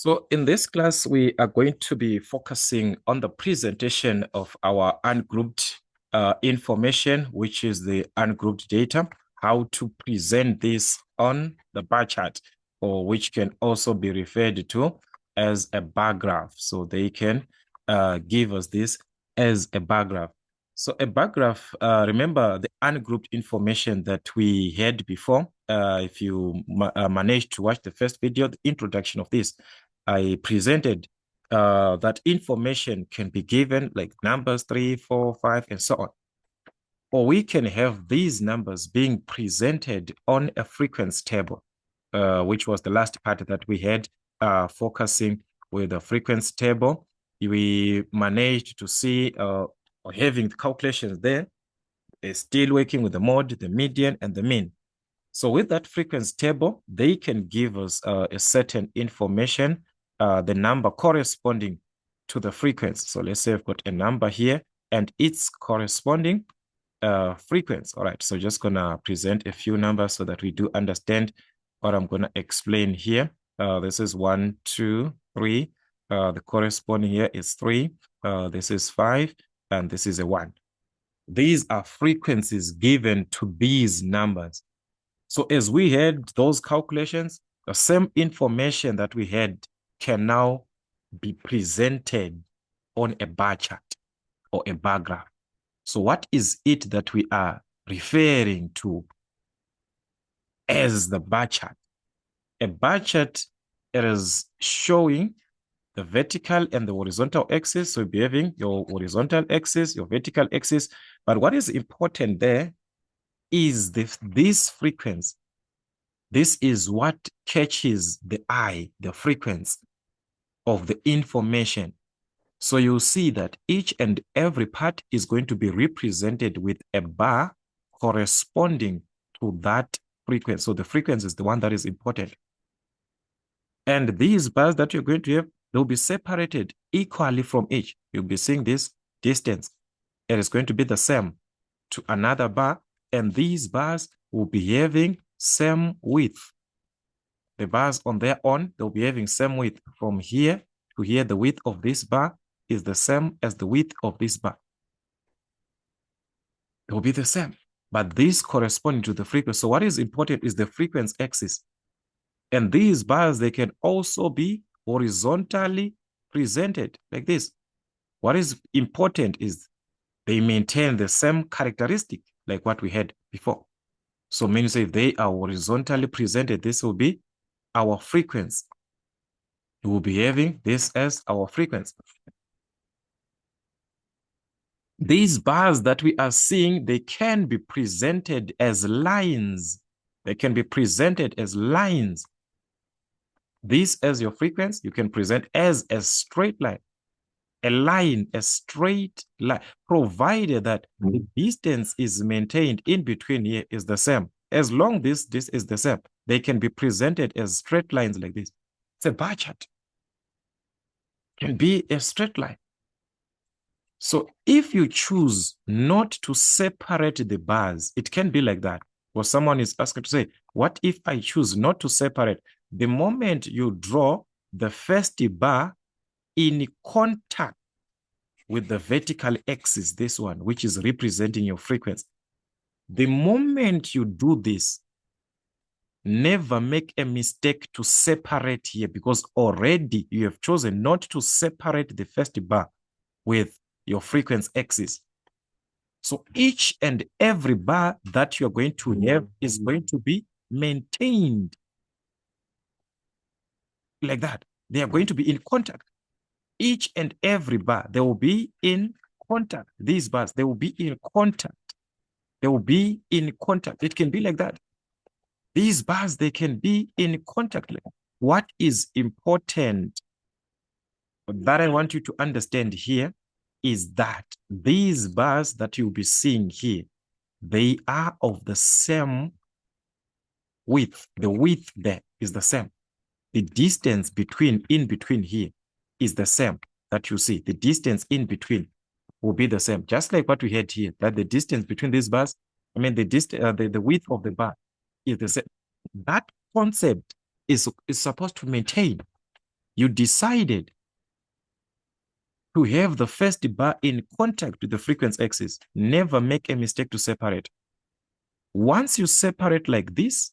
So in this class, we are going to be focusing on the presentation of our ungrouped information, which is the ungrouped data, how to present this on the bar chart, or which can also be referred to as a bar graph. So they can give us this as a bar graph. So a bar graph, remember the ungrouped information that we had before. If you managed to watch the first video, the introduction of this, I presented that information can be given like numbers 3, 4, 5, and so on. Or we can have these numbers being presented on a frequency table, which was the last part that we had focusing with the frequency table. We managed to see having the calculations there, still working with the mode, the median, and the mean. So with that frequency table, they can give us a certain information, the number corresponding to the frequency. So let's say I've got a number here and its corresponding frequency. All right, so just gonna present a few numbers so that we do understand what I'm gonna explain here. This is 1, 2, 3. The corresponding here is 3. This is 5, and this is a 1. These are frequencies given to these numbers. So as we had those calculations, the same information that we had can now be presented on a bar chart or a bar graph. So what is it that we are referring to as the bar chart? A bar chart is showing the vertical and the horizontal axis. So you'll be having your horizontal axis, your vertical axis. But what is important there is this frequency. This is what catches the eye, the frequency of the information. So you'll see that each and every part is going to be represented with a bar corresponding to that frequency. So the frequency is the one that is important. And these bars that you're going to have, they'll be separated equally from each. You'll be seeing this distance. It is going to be the same to another bar, and these bars will be having same width. The bars on their own, they'll be having same width from here to here. The width of this bar is the same as the width of this bar. It will be the same, but this corresponding to the frequency. So what is important is the frequency axis. And these bars, they can also be horizontally presented like this. What is important is they maintain the same characteristic like what we had before. So means if they are horizontally presented, this will be our frequency. We will be having this as our frequency. These bars that we are seeing, they can be presented as lines. They can be presented as lines. This as your frequency, you can present as a straight line. A line, a straight line, provided that the distance is maintained in between here is the same. As long as this is the same, they can be presented as straight lines like this. It's a bar chart. It can be a straight line. So if you choose not to separate the bars, it can be like that. Or someone is asking to say, what if I choose not to separate? The moment you draw the first bar in contact with the vertical axis, this one, which is representing your frequency. The moment you do this, never make a mistake to separate here, because already you have chosen not to separate the first bar with your frequency axis. So each and every bar that you're going to have is going to be maintained like that. They are going to be in contact. Each and every bar, they will be in contact. These bars, they will be in contact. They will be in contact. It can be like that. These bars, they can be in contact. What is important that I want you to understand here is that these bars that you'll be seeing here, they are of the same width. The width there is the same. The distance in between here is the same that you see. The distance in between will be the same, just like what we had here, that the distance between these bars, the width of the bar is the same. That concept is supposed to maintain. you decided to have the first bar in contact with the frequency axis, never make a mistake to separate. Once you separate like this,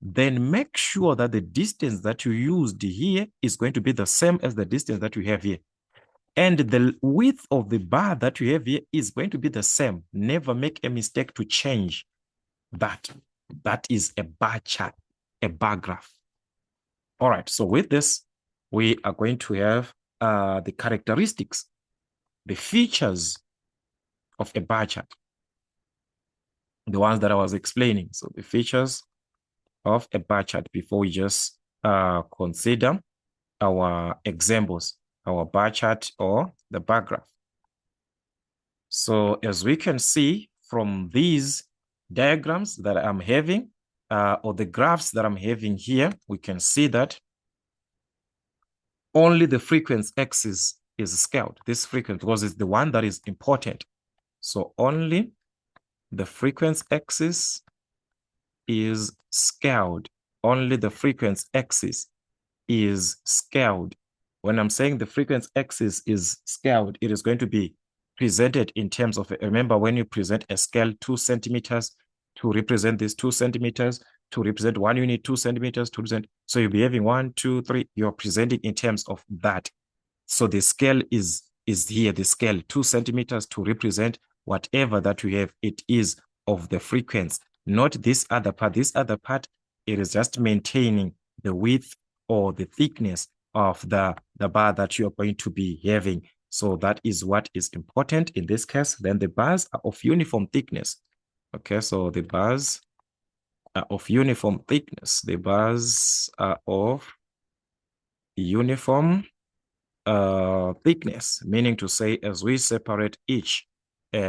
then make sure that the distance that you used here is going to be the same as the distance that you have here. And the width of the bar that you have here is going to be the same. Never make a mistake to change that. That is a bar chart, a bar graph. All right, so with this, we are going to have the characteristics, the features of a bar chart, the ones that I was explaining. So the features of a bar chart before we just consider our examples, our bar chart or the bar graph. So as we can see from these diagrams that I'm having, or the graphs that I'm having here, we can see that only the frequency axis is scaled. This frequency, because it's the one that is important. So only the frequency axis is scaled. Only the frequency axis is scaled. When I'm saying the frequency axis is scaled, it is going to be presented in terms of, remember when you present a scale 2 centimeters to represent this 2 centimeters, to represent 1 unit, 2 centimeters, to represent, so you'll be having 1, 2, 3, you're presenting in terms of that. So the scale is here, the scale 2 centimeters to represent whatever that you have, it is of the frequency, not this other part. This other part, it is just maintaining the width or the thickness of the bar that you are going to be having. So that is what is important in this case. Then the bars are of uniform thickness. Okay, so the bars are of uniform thickness. The bars are of uniform thickness, meaning to say, as we separate each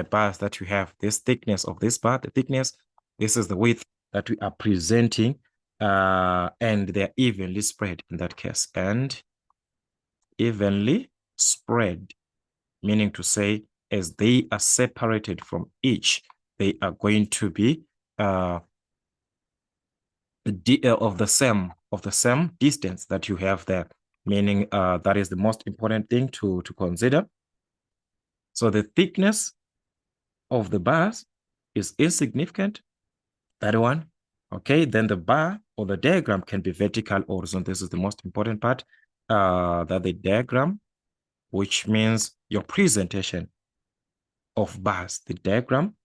bars that you have, this thickness of this bar, the thickness, this is the width that we are presenting, and they're evenly spread in that case, and evenly spread, meaning to say, as they are separated from each, they are going to be of the same distance that you have there, meaning that is the most important thing to consider. So the thickness of the bars is insignificant, that one. Okay, then the bar or the diagram can be vertical or horizontal. This is the most important part, that the diagram, which means your presentation of bars, the diagram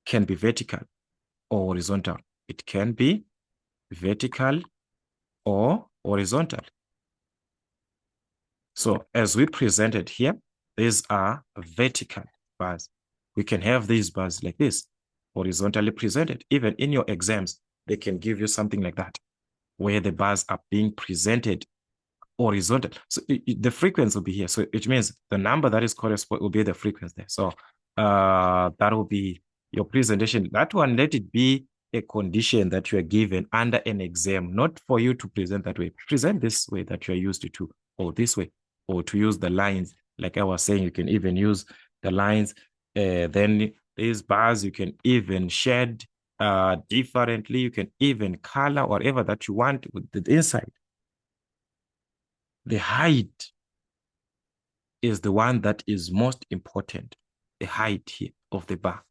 can be vertical or horizontal. It can be vertical or horizontal. So as we presented here, these are vertical bars. We can have these bars like this, horizontally presented. Even in your exams, they can give you something like that, where the bars are being presented horizontal. So the frequency will be here. So it means the number that is correspond will be the frequency there. So that will be your presentation. That one, let it be a condition that you are given under an exam, not for you to present that way. Present this way that you are used to, or this way, or to use the lines. Like I was saying, you can even use the lines. Then these bars, you can even shed differently. You can even color whatever that you want with the inside. The height is the one that is most important. The height here of the bar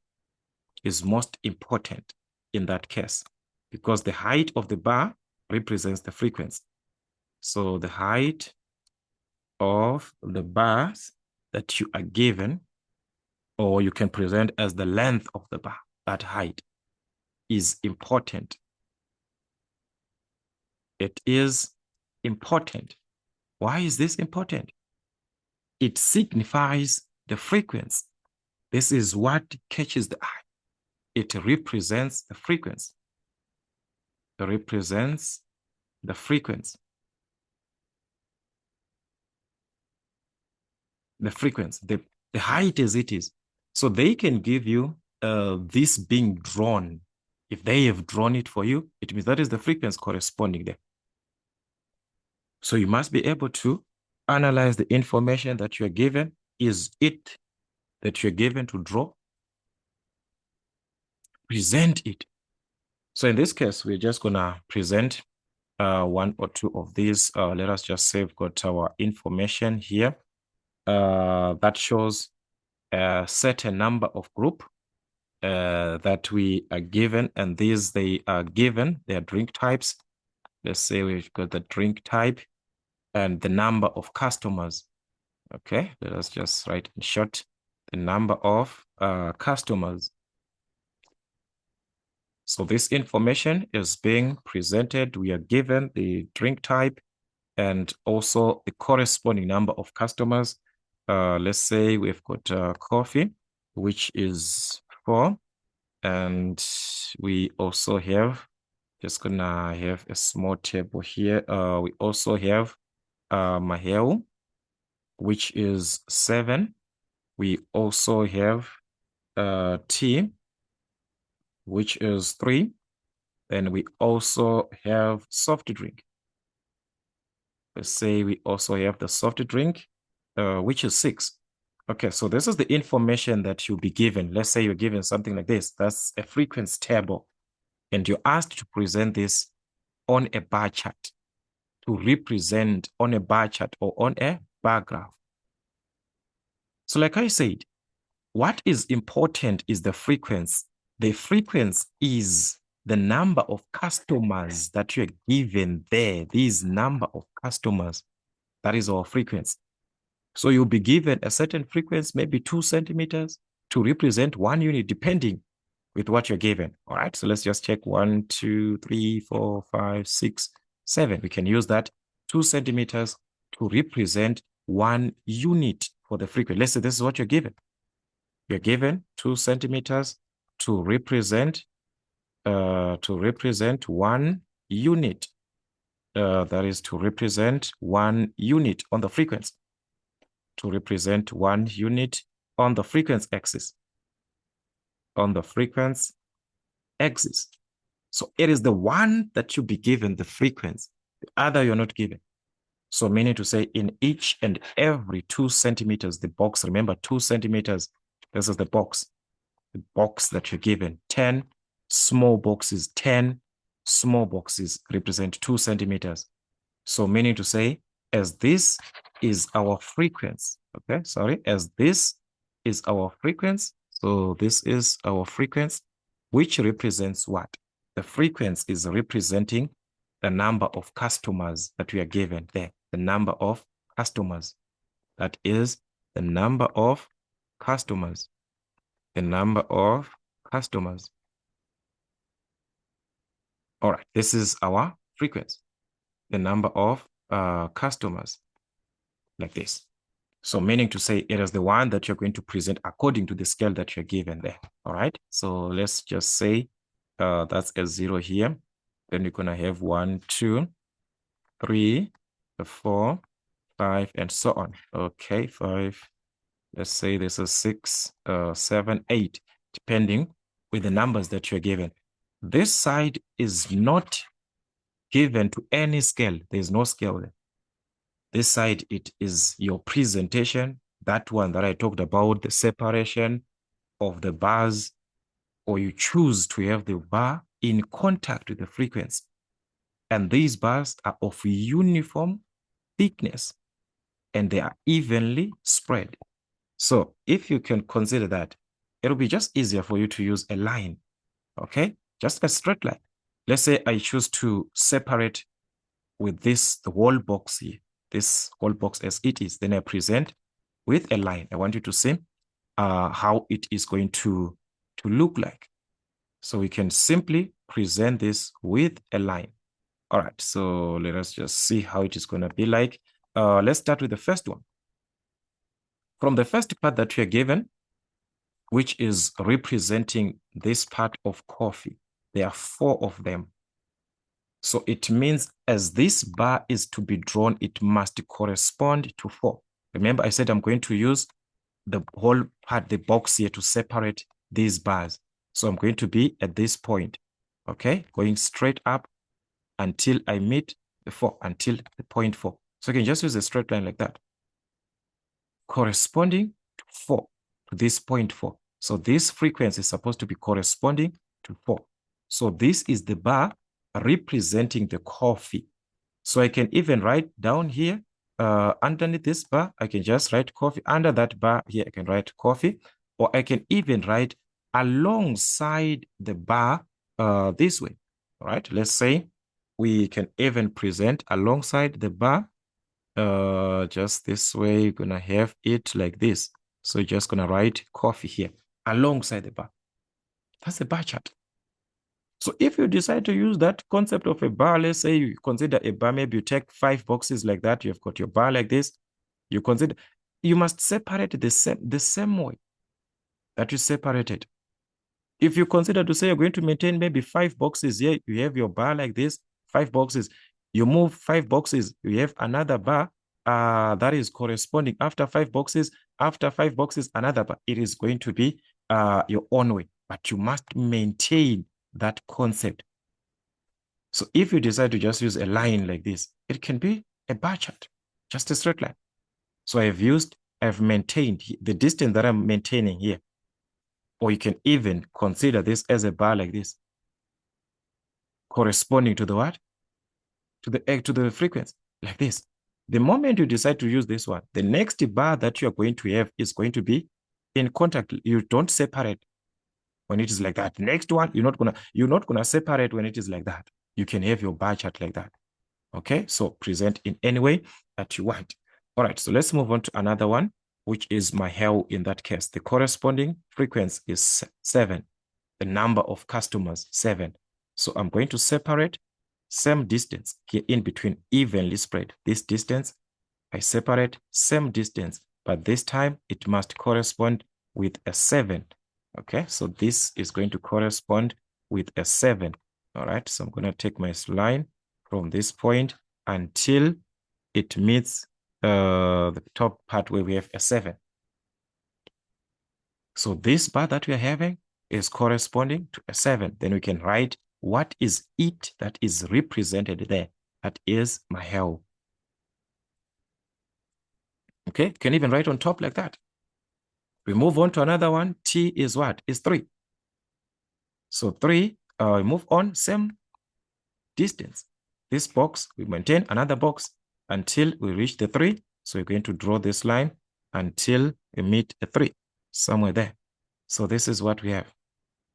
is most important in that case, because the height of the bar represents the frequency. So the height of the bars that you are given, or you can present as the length of the bar, that height is important. It is important. Why is this important? It signifies the frequency. This is what catches the eye. It represents the frequency. It represents the frequency. The frequency, the height as it is. So they can give you this being drawn. If they have drawn it for you, it means that is the frequency corresponding there. So you must be able to analyze the information that you're given. Is it that you're given to draw? Present it. So in this case, we're just going to present one or two of these. Let us just say we've got our information here that shows a certain number of group that we are given, and these they are given, they are drink types. Let's say we've got the drink type and the number of customers. Okay, let us just write in short the number of customers. So this information is being presented. We are given the drink type and also the corresponding number of customers. Let's say we've got coffee, which is 4. And we also have, just gonna have a small table here. We also have Maheu, which is 7. We also have tea, which is 3. Then we also have soft drink. Let's say we also have the soft drink, which is 6. Okay, so this is the information that you'll be given. Let's say you're given something like this. That's a frequency table. And you're asked to present this on a bar chart, to represent on a bar chart or on a bar graph. So like I said, what is important is the frequency. The frequency is the number of customers that you're given there. This number of customers, that is our frequency. So you'll be given a certain frequency, maybe 2 centimeters, to represent 1 unit, depending with what you're given. All right, so let's just check 1, 2, 3, 4, 5, 6, 7. We can use that 2 centimeters to represent 1 unit for the frequency. Let's say this is what you're given. You're given 2 centimeters to represent 1 unit. That is to represent 1 unit on the frequency. To represent 1 unit on the frequency axis. On the frequency axis. So it is the one that you be given the frequency, the other you're not given. So meaning to say in each and every 2 centimeters, the box, remember 2 centimeters, this is the box that you're given, 10 small boxes, 10 small boxes represent 2 centimeters. So meaning to say, as this is our frequency, okay, sorry, as this is our frequency, so this is our frequency, which represents what? The frequency is representing the number of customers that we are given there, the number of customers. That is the number of customers, the number of customers. All right, this is our frequency, the number of customers, like this. So meaning to say it is the one that you're going to present according to the scale that you're given there. All right, so let's just say that's a 0 here. Then you're going to have 1, 2, 3, 4, 5, and so on. Okay, 5. Let's say this is 6, 7, 8, depending with the numbers that you're given. This side is not given to any scale. There's no scale there. This side, it is your presentation, that one that I talked about, the separation of the bars, or you choose to have the bar in contact with the frequency. And these bars are of uniform thickness, and they are evenly spread. So if you can consider that, it'll be just easier for you to use a line, okay? Just a straight line. Let's say I choose to separate with this, the whole box here, this whole box as it is. Then I present with a line. I want you to see how it is going to look like. So we can simply present this with a line. All right, so let us just see how it is going to be like. Let's start with the first one. From the first part that we are given, which is representing this part of coffee, there are 4 of them. So it means as this bar is to be drawn, it must correspond to 4. Remember, I said I'm going to use the whole part, the box here, to separate these bars. So I'm going to be at this point, okay? Going straight up until I meet the 4, until the point 4. So I can just use a straight line like that. Corresponding to 4, to this point 4. So this frequency is supposed to be corresponding to 4. So this is the bar representing the coffee. So I can even write down here, underneath this bar, I can just write coffee. Under that bar here, I can write coffee, or I can even write alongside the bar this way. All right, let's say we can even present alongside the bar just this way. You're gonna have it like this. So you're just gonna write coffee here alongside the bar. That's a bar chart. So if you decide to use that concept of a bar, let's say you consider a bar, maybe you take 5 boxes like that, you've got your bar like this, you consider, you must separate the same way that you separated. If you consider to say you're going to maintain maybe 5 boxes here, you have your bar like this, 5 boxes, you move 5 boxes, you have another bar that is corresponding after 5 boxes, another bar. It is going to be your own way, but you must maintain that concept. So if you decide to just use a line like this, it can be a bar chart, just a straight line. So I've maintained the distance that I'm maintaining here. Or you can even consider this as a bar like this, corresponding to the what? To the frequency, like this. The moment you decide to use this one, the next bar that you are going to have is going to be in contact. You don't separate when it is like that. Next one, you're not gonna separate when it is like that. You can have your bar chart like that. Okay, so present in any way that you want. All right, so let's move on to another one, which is my hell in that case. The corresponding frequency is 7. The number of customers, 7. So I'm going to separate same distance here in between, evenly spread. This distance, I separate same distance, but this time it must correspond with a 7. Okay, so this is going to correspond with a 7. All right, so I'm going to take my line from this point until it meets the top part where we have a 7. So this bar that we are having is corresponding to a 7. Then we can write what is it that is represented there. That is my hell. Okay, you can even write on top like that. We move on to another one. T is what? Is 3. So 3, we move on, same distance. This box, we maintain another box until we reach the 3. So we're going to draw this line until we meet a 3, somewhere there. So this is what we have.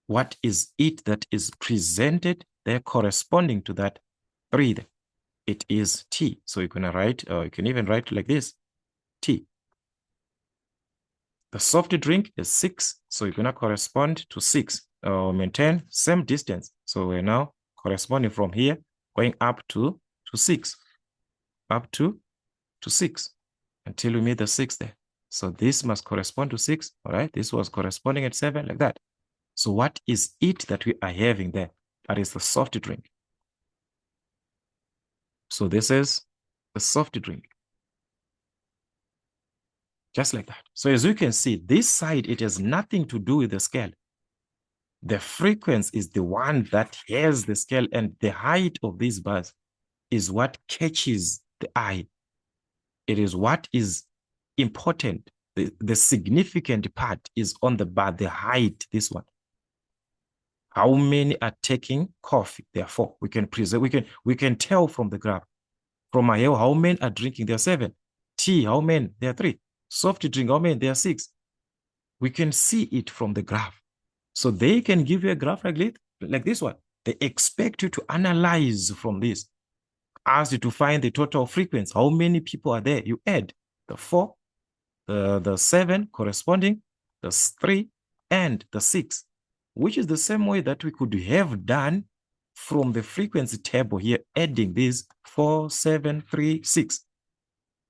What is it that is presented there corresponding to that 3 there? It is T. So you're going to write, you can even write like this, T. The soft drink is 6. So you're going to correspond to 6. Maintain same distance. So we're now corresponding from here, going up to 6. Up to 6 until we meet the 6 there. So this must correspond to 6. All right. This was corresponding at 7 like that. So what is it that we are having there? That is the soft drink. So this is the soft drink. Just like that. So as you can see, this side, it has nothing to do with the scale. The frequency is the one that has the scale, and the height of these bars is what catches the eye. It is what is important. The significant part is on the bar, the height, this one. How many are taking coffee? Therefore, we can tell from the graph. From my hair, how many are drinking? There are 7. Tea, how many? There are 3. Soft drink, how many? There are 6. We can see it from the graph. So they can give you a graph like this one. They expect you to analyze from this. Ask you to find the total frequency. How many people are there? You add the 4, the 7 corresponding, the 3, and the 6, which is the same way that we could have done from the frequency table here, adding these 4, 7, 3, 6.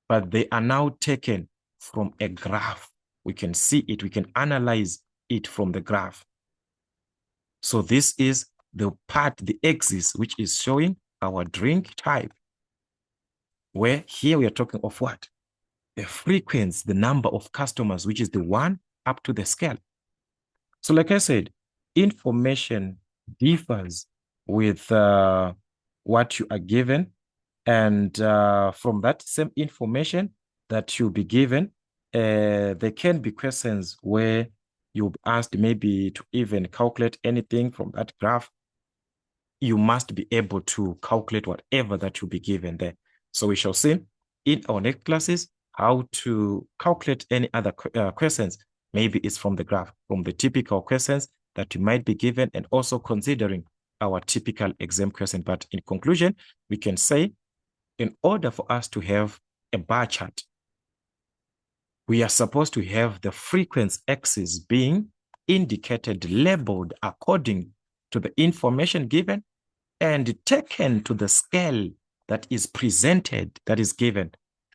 But they are now taken from a graph. We can see it. We can analyze it from the graph. So this is the part, the axis, which is showing our drink type. Where here we are talking of what? The frequency, the number of customers, which is the 1 up to the scale. So like I said, information differs with what you are given. And from that same information that you'll be given, there can be questions where you'll be asked maybe to even calculate anything from that graph. you must be able to calculate whatever that you'll be given there. So we shall see in our next classes how to calculate any other questions. Maybe it's from the graph, from the typical questions that you might be given, and also considering our typical exam question. But in conclusion, we can say, in order for us to have a bar chart, we are supposed to have the frequency axis being indicated, labeled according to the information given, and taken to the scale that is presented, that is given,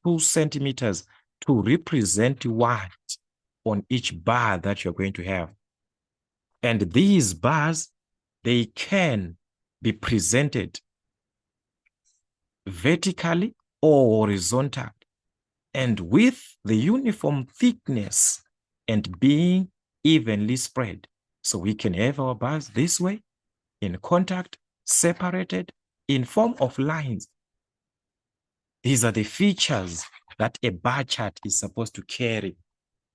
2 centimeters, to represent what on each bar that you're going to have. And these bars, they can be presented vertically or horizontally, and with the uniform thickness and being evenly spread. So we can have our bars this way, in contact, separated, in form of lines. These are the features that a bar chart is supposed to carry.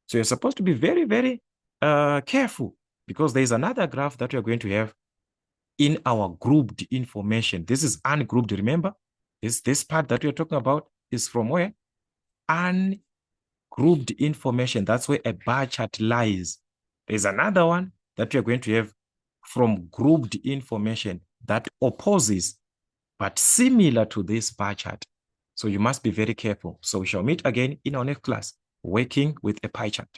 So you're supposed to be very, very careful, because there's another graph that we're going to have in our grouped information. This is ungrouped, remember? This part that we're talking about is from where? Ungrouped information. That's where a bar chart lies. There's another one that we're going to have from grouped information that opposes, but similar to this bar chart. So you must be very careful. So we shall meet again in our next class, working with a pie chart.